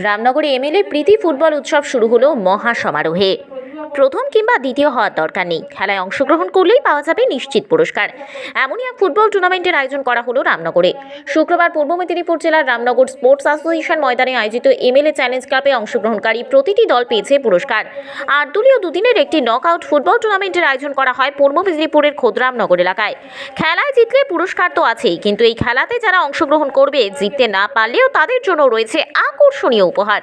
রামনগরে MLA প্রীতি football উৎসব শুরু হলো মহা সমারোহে। প্রথম কিংবা দ্বিতীয় হওয়ার দরকার নেই, খেলায় অংশগ্রহণ করলেই পাওয়া যাবে নিশ্চিত পুরস্কার। এমনই এক ফুটবল টুর্নামেন্টের আয়োজন করা হলো রামনগরে। শুক্রবার পূর্ব মেদিনীপুর জেলার রামনগর স্পোর্টস অ্যাসোসিয়েশন ময়দানে আয়োজিত এমএলএ চ্যালেঞ্জ কাপে অংশগ্রহণকারী প্রতিটি দল পেয়েছে পুরস্কার। 8 দলীয় দুদিনের একটি নকআউট ফুটবল টুর্নামেন্টের আয়োজন করা হয় পূর্ব মেদিনীপুরের খোদরামনগর এলাকায়। খেলায় জিতলে পুরস্কার তো আছেই, কিন্তু এই খেলাতে যারা অংশগ্রহণ করবে, জিততে না পারলেও তাদের জন্য রয়েছে আকর্ষণীয় উপহার।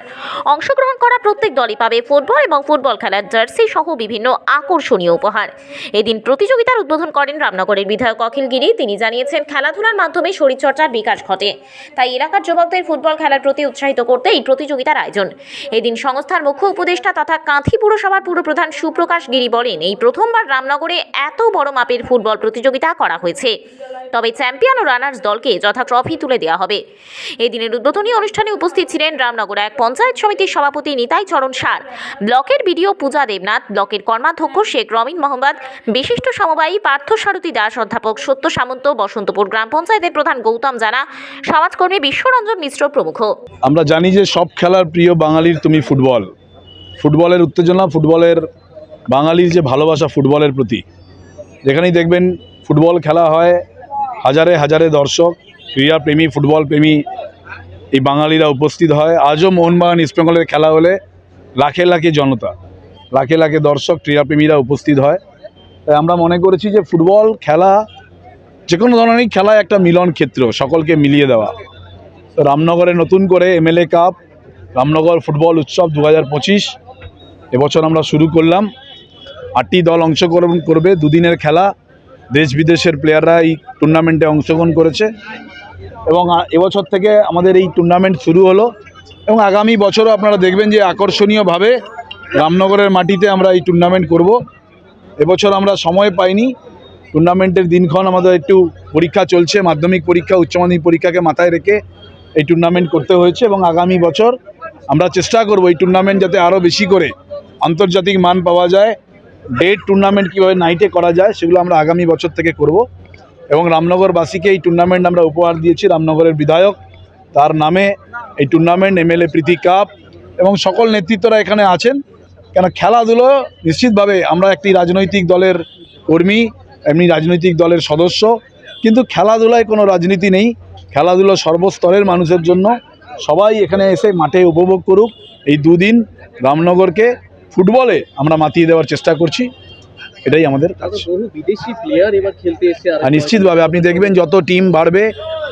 অংশগ্রহণ করা প্রত্যেক দলই পাবে ফুটবল এবং ফুটবল খেলার জার্সি সহ বিভিন্ন আকর্ষণীয় উপহার। এদিন প্রতিযোগিতার উদ্বোধন করেন রামনগরের বিধায়ক অখিল গিরি। তিনি জানিয়েছেন, খেলাধুলার মাধ্যমে শরীরচর্চার বিকাশ ঘটে, তাই এলাকার যুবকদের ফুটবল খেলার প্রতি উৎসাহিত করতে এই প্রতিযোগিতার আয়োজন। এদিন সংস্থার মুখ্য উপদেষ্টা তথা কাঁথি পুরসভার পুরপ্রধান সুপ্রকাশ গিরি বলেন, এই প্রথমবার রামনগরে এত বড় মাপের ফুটবল প্রতিযোগিতা করা হয়েছে। তবে চ্যাম্পিয়ন ও রানার্স দলকে যথা ট্রফি তুলে দেওয়া হবে। এদিনের উদ্বোধনী অনুষ্ঠানে উপস্থিত ছিলেন রামনগর এক পঞ্চায়েত সমিতির সভাপতি নিতাই চরণ সার, ব্লকের বিডিও পূজা দেবনাথ, ব্লকের কর্মাধ্যক্ষ শেখ রমিন মোহাম্মদ, বিশিষ্ট সমবায়ী পার্থসারথী দাস, অধ্যাপক সত্য সামন্ত, বসন্তপুর গ্রাম পঞ্চায়েতের প্রধান গৌতম জানা, সমাজকর্মী বিশ্বরঞ্জন মিশ্র প্রমুখ। আমরা জানি যে সব খেলার প্রিয় বাঙালির তুমি ফুটবল। ফুটবলের উত্তেজনা, ফুটবলের বাঙালির যে ভালোবাসা ফুটবলের প্রতি, যেখানেই দেখবেন ফুটবল খেলা হয়, হাজারে হাজারে দর্শক, ক্রীড়াপ্রেমী, ফুটবল প্রেমী এই বাঙালিরা উপস্থিত হয়। আজও মোহনবাগান ইস্টবেঙ্গলের খেলা হলে লাখে লাখে জনতা, লাখে লাখে দর্শক, ক্রীড়াপ্রেমীরা উপস্থিত হয়। তাই আমরা মনে করেছি যে ফুটবল খেলা, যে কোনো ধরনেরই খেলা একটা মিলন ক্ষেত্র, সকলকে মিলিয়ে দেওয়া। রামনগরে নতুন করে এমএলএ কাপ, রামনগর ফুটবল উৎসব 2025 এবছর আমরা শুরু করলাম। 8টি দল অংশগ্রহণ করবে, দুদিনের খেলা। দেশ বিদেশের প্লেয়াররা এই টুর্নামেন্টে অংশগ্রহণ করেছে এবং এবছর থেকে আমাদের এই টুর্নামেন্ট শুরু হলো এবং আগামী বছরও আপনারা দেখবেন যে আকর্ষণীয়ভাবে রামনগরের মাটিতে আমরা এই টুর্নামেন্ট করব। এবছর আমরা সময় পাইনি, টুর্নামেন্টের দিনক্ষণ আমাদের একটু পরীক্ষা চলছে, মাধ্যমিক পরীক্ষা, উচ্চ মাধ্যমিক পরীক্ষাকে মাথায় রেখে এই টুর্নামেন্ট করতে হয়েছে এবং আগামী বছর আমরা চেষ্টা করব এই টুর্নামেন্ট যাতে আরও বেশি করে আন্তর্জাতিক মান পাওয়া যায়। ডেট টুর্নামেন্ট কীভাবে নাইটে করা যায় সেগুলো আমরা আগামী বছর থেকে করব এবং রামনগরবাসীকে এই টুর্নামেন্ট আমরা উপহার দিয়েছি। রামনগরের বিধায়ক, তার নামে এই টুর্নামেন্ট, এমএলএ প্রীতি কাপ এবং সকল নেতৃত্বরা এখানে আছেন। কেন খেলাধুলো নিশ্চিতভাবে, আমরা একটি রাজনৈতিক দলের কর্মী, এমনি রাজনৈতিক দলের সদস্য, কিন্তু খেলাধুলায় কোনো রাজনীতি নেই। খেলাধুলো সর্বস্তরের মানুষের জন্য, সবাই এখানে এসে মাঠে উপভোগ করুক। এই দুদিন রামনগরকে ফুটবলে আমরা মাতিয়ে দেওয়ার চেষ্টা করছি, এটাই আমাদের কাজ। বিদেশি প্লেয়ার এবার খেলতে এসে নিশ্চিতভাবে আপনি দেখবেন যত টিম বাড়বে,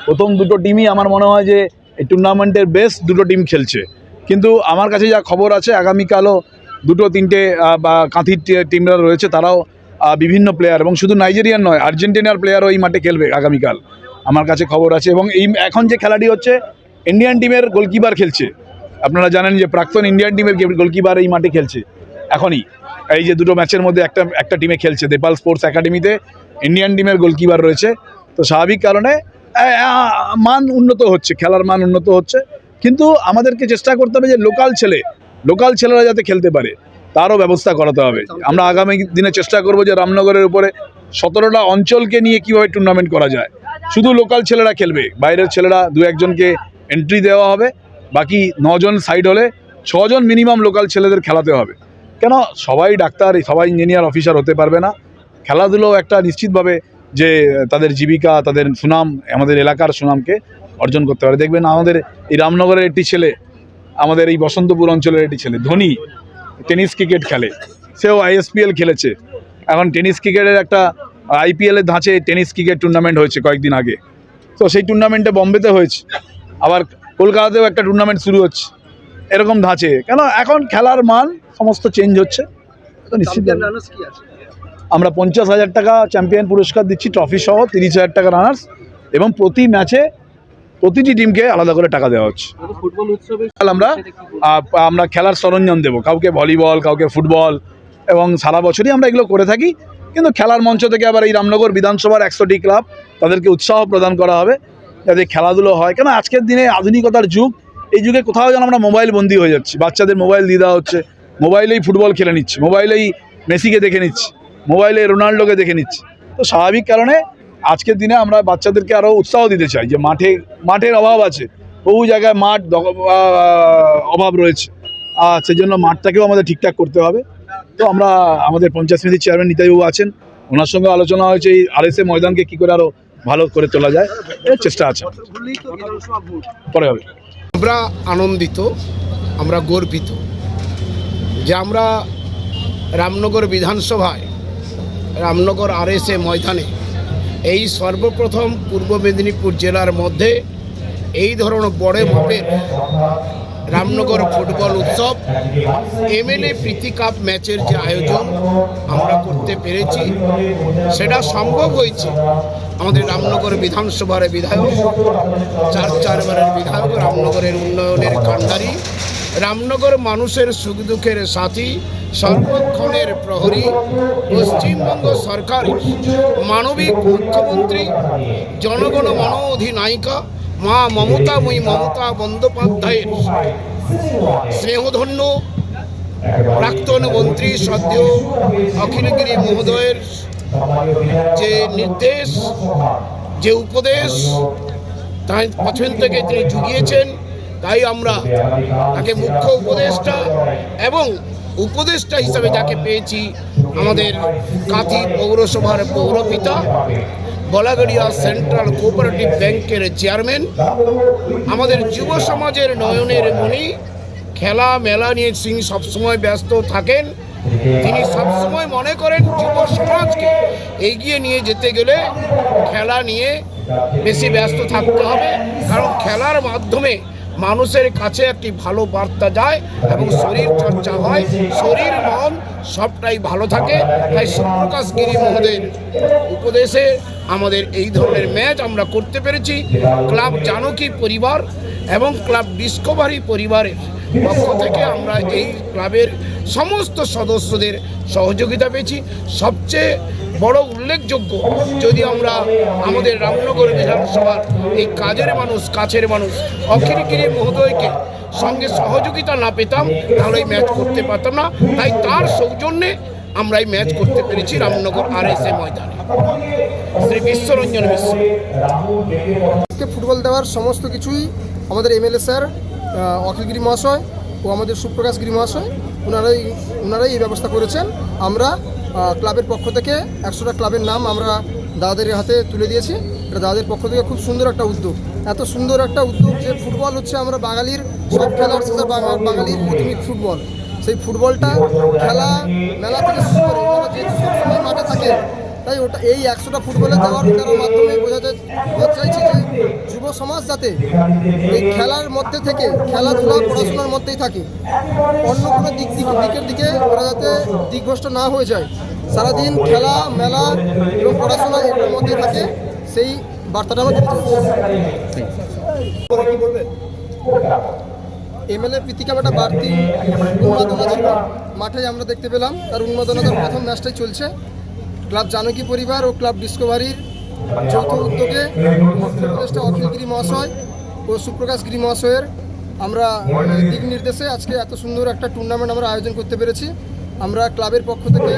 প্রথম দুটো টিমই আমার মনে হয় যে এই টুর্নামেন্টের বেস্ট দুটো টিম খেলছে, কিন্তু আমার কাছে যা খবর আছে আগামীকালও দুটো তিনটে বা কাঁথির টিমরা রয়েছে, তারাও বিভিন্ন প্লেয়ার এবং শুধু নাইজেরিয়ান নয়, আর্জেন্টিনার প্লেয়ারও এই মাঠে খেলবে আগামীকাল, আমার কাছে খবর আছে। এবং এই এখন যে খেলাটি হচ্ছে, ইন্ডিয়ান টিমের গোলকিপার খেলছে। আপনারা জানেন যে প্রাক্তন ইন্ডিয়ান টিমের গোলকিপার এই মাঠে খেলছে এখনই। এই যে দুটো ম্যাচের মধ্যে একটা টিমে খেলছে, দেপাল স্পোর্টস একাডেমিতে ইন্ডিয়ান টিমের গোলকিপার রয়েছে। তো স্বাভাবিক কারণে মান উন্নত হচ্ছে, খেলার মান উন্নত হচ্ছে, কিন্তু আমাদেরকে চেষ্টা করতে হবে যে লোকাল ছেলেরা যাতে খেলতে পারে তারও ব্যবস্থা করাতে হবে। আমরা আগামী দিনে চেষ্টা করব যে রামনগরের উপরে 17টা অঞ্চলকে নিয়ে কীভাবে টুর্নামেন্ট করা যায়। শুধু লোকাল ছেলেরা খেলবে, বাইরের ছেলেরা 2-1জনকে এন্ট্রি দেওয়া হবে, বাকি 9 জন সাইড হলে 6 জন মিনিমাম লোকাল ছেলেদের খেলাতে হবে। কেন সবাই ডাক্তার, সবাই ইঞ্জিনিয়ার, অফিসার হতে পারবে না। খেলাধুলো একটা নিশ্চিতভাবে যে তাদের জীবিকা, তাদের সুনাম, আমাদের এলাকার সুনামকে অর্জন করতে পারে। দেখবেন আমাদের এই রামনগরের একটি ছেলে, আমাদের এই বসন্তপুর অঞ্চলের একটি ছেলে ধোনি, টেনিস ক্রিকেট খেলে, সেও আইএসপিএল খেলেছে। এখন টেনিস ক্রিকেটের একটা আইপিএলের ধাঁচে টেনিস ক্রিকেট টুর্নামেন্ট হয়েছে কয়েকদিন আগে, তো সেই টুর্নামেন্টে বম্বেতে হয়েছে, আবার কলকাতাতেও একটা টুর্নামেন্ট শুরু হচ্ছে এরকম ধাঁচে। কেন এখন খেলার মান সমস্ত চেঞ্জ হচ্ছে। তো নিশ্চিত আমরা 50,000 টাকা চ্যাম্পিয়ন পুরস্কার দিচ্ছি, ট্রফি সহ 30,000 টাকা রানার্স, এবং প্রতি ম্যাচে প্রতিটি টিমকে আলাদা করে টাকা দেওয়া হচ্ছে। ফুটবল উৎসবে আমরা খেলার সরঞ্জাম দেবো, কাউকে ভলিবল, কাউকে ফুটবল, এবং সারা বছরই আমরা এগুলো করে থাকি। কিন্তু খেলার মঞ্চ থেকে আবার এই রামনগর বিধানসভার 100টি ক্লাব, তাদেরকে উৎসাহ প্রদান করা হবে যাতে খেলাধুলো হয়। কেন আজকের দিনে আধুনিকতার যুগ, এই যুগে কোথাও যেন আমরা মোবাইল বন্দী হয়ে যাচ্ছি, বাচ্চাদের মোবাইল দিয়ে দেওয়া হচ্ছে, মোবাইলেই ফুটবল খেলে নিচ্ছে, মোবাইলেই মেসিকে দেখে নিচ্ছে, মোবাইলে রোনাল্ডোকে দেখে নিচ্ছে। তো স্বাভাবিক কারণে আজকের দিনে আমরা বাচ্চাদেরকে আরও উৎসাহ দিতে চাই যে মাঠের অভাব আছে, বহু জায়গায় মাঠ অভাব রয়েছে, সেই জন্য মাঠটাকেও আমাদের ঠিকঠাক করতে হবে। তো আমরা আমাদের পঞ্চায়েত সমিতির চেয়ারম্যান নিতাইবাবু আছেন, ওনার সঙ্গে আলোচনা হয়েছে এই RSA ময়দানকে কী করে আরও ভালো করে তোলা যায়, এর চেষ্টা আছে। পরে হবে। আমরা আনন্দিত, আমরা গর্বিত যে আমরা রামনগর বিধানসভায় রামনগর RSA ময়দানে এই সর্বপ্রথম পূর্ব মেদিনীপুর জেলার মধ্যে এই ধরনের বড় মাপের রামনগর ফুটবল উৎসব MLA প্রীতি কাপ ম্যাচের যে আয়োজন আমরা করতে পেরেছি, সেটা সম্ভব হয়েছে আমাদের রামনগর বিধানসভার বিধায়ক, চারবারের বিধায়ক, রামনগরের উন্নয়নের কাণ্ডারি, রামনগর মানুষের সুখ দুঃখের সাথী, সর্বক্ষণের প্রহরী, পশ্চিমবঙ্গ সরকারের মানবিক মুখ্যমন্ত্রী, জনগণ মন অধিনায়িকা মা মমতাময়ী মমতা বন্দ্যোপাধ্যায়ের স্নেহধন্য প্রাক্তন মন্ত্রী সদ্য অখিলগিরি মহোদয়ের যে নির্দেশ, যে উপদেশ তাই পছন থেকে তিনি জুগিয়েছেন, তাই আমরা তাকে মুখ্য উপদেষ্টা এবং উপদেষ্টা হিসাবে যাকে পেয়েছি আমাদের কাঁথি পৌরসভার পৌরপিতা, বলাগড়িয়া সেন্ট্রাল কোঅপারেটিভ ব্যাংকের চেয়ারম্যান, আমাদের যুব সমাজের নয়নের মণি, খেলা মেলা নিয়ে তিনি সবসময় ব্যস্ত থাকেন। তিনি সবসময় মনে করেন যুব সমাজকে এগিয়ে নিয়ে যেতে গেলে খেলা নিয়ে বেশি ব্যস্ত থাকতে হবে, কারণ খেলার মাধ্যমে মানুষের কাছে একটি ভালো বার্তা যায় এবং শরীর চর্চা হয়, শরীর মন সবটাই ভালো থাকে। তাই সুপ্রকাশ গিরি মহোদয়ের উপদেশে আমাদের এই ধরনের ম্যাচ আমরা করতে পেরেছি। ক্লাব জানকী পরিবার এবং ক্লাব ডিসকভারি পরিবারের পক্ষ থেকে আমরা এই ক্লাবের সমস্ত সদস্যদের সহযোগিতা পেয়েছি। সবচেয়ে বড় উল্লেখযোগ্য, যদি আমরা আমাদের রামনগর বিধানসভার এই কাজের মানুষ, কাছের মানুষ অখিলগিরি মহোদয়কে সঙ্গে সহযোগিতা না পেতাম তাহলে এই ম্যাচ করতে পারতাম না। তাই তার সৌজন্যে আমরা এই ম্যাচ করতে পেরেছি রামনগর RSA ময়দানে। শ্রী বিশ্বরঞ্জন মিশ্র। ফুটবল দেওয়ার সমস্ত কিছুই আমাদের MLA স্যার অখিলগিরি মহাশয় ও আমাদের সুপ্রকাশ গিরি মহাশয় ওনারাই এই ব্যবস্থা করেছেন। আমরা ক্লাবের পক্ষ থেকে 100টা ক্লাবের নাম আমরা দাদাদের হাতে তুলে দিয়েছি। এটা দাদাদের পক্ষ থেকে খুব সুন্দর একটা উদ্যোগ, এত সুন্দর একটা উদ্যোগ যে ফুটবল হচ্ছে আমরা বাঙালির সব খেলার শেষে বাঙালির প্রাথমিক ফুটবল। সেই ফুটবলটা খেলা মেলা থেকে শুরু করে ওনারা যে সবসময় মাঠে থাকে, তাই ওটা এই 100টা ফুটবলে দেওয়ার মাধ্যমে বোঝাতে চাইছি যে যুব সমাজ যাতে এই খেলার মধ্যে থেকে খেলাধুলা পড়াশোনার মধ্যেই থাকে, অন্য কোনো দিকের দিকে ওরা যাতে দিকভ্রষ্ট না হয়ে যায়, সারাদিন খেলা মেলা এবং পড়াশোনা এগুলোর মধ্যেই থাকে, সেই বার্তাটা আমরা দিতে চাইছি। MLA প্রীতি কাপ একটা বাড়তি উন্মাদনা ছিল মাঠে, আমরা দেখতে পেলাম তার উন্মাদনার প্রথম ম্যাচটাই চলছে। ক্লাব জানকী পরিবার ও ক্লাব ডিসকভারির যৌথ উদ্যোগে উপদেষ্টা অখিলগিরি মহাশয় ও সুপ্রকাশ গিরি মহাশয়ের আমরা দিক নির্দেশে আজকে এত সুন্দর একটা টুর্নামেন্ট আমরা আয়োজন করতে পেরেছি। আমরা ক্লাবের পক্ষ থেকে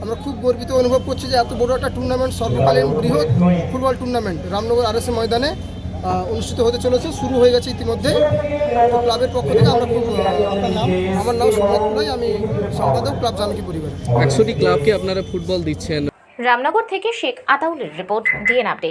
আমরা খুব গর্বিত অনুভব করছি যে এত বড় একটা টুর্নামেন্ট, সর্বকালীন বৃহৎ ফুটবল টুর্নামেন্ট রামনগর RSA ময়দানে অনুষ্ঠিত হতে চলেছে, শুরু হয়ে গেছে ইতিমধ্যে। তো ক্লাবের পক্ষ থেকে আমরা খুব আমার নাম সম্রাট পুরাই, আমি সম্পাদক ক্লাব জানকী পরিবার। 100টি ক্লাবকে আপনারা ফুটবল দিচ্ছেন। রামনগর থেকে শেখ আতাউলের রিপোর্ট, DN আপডেট।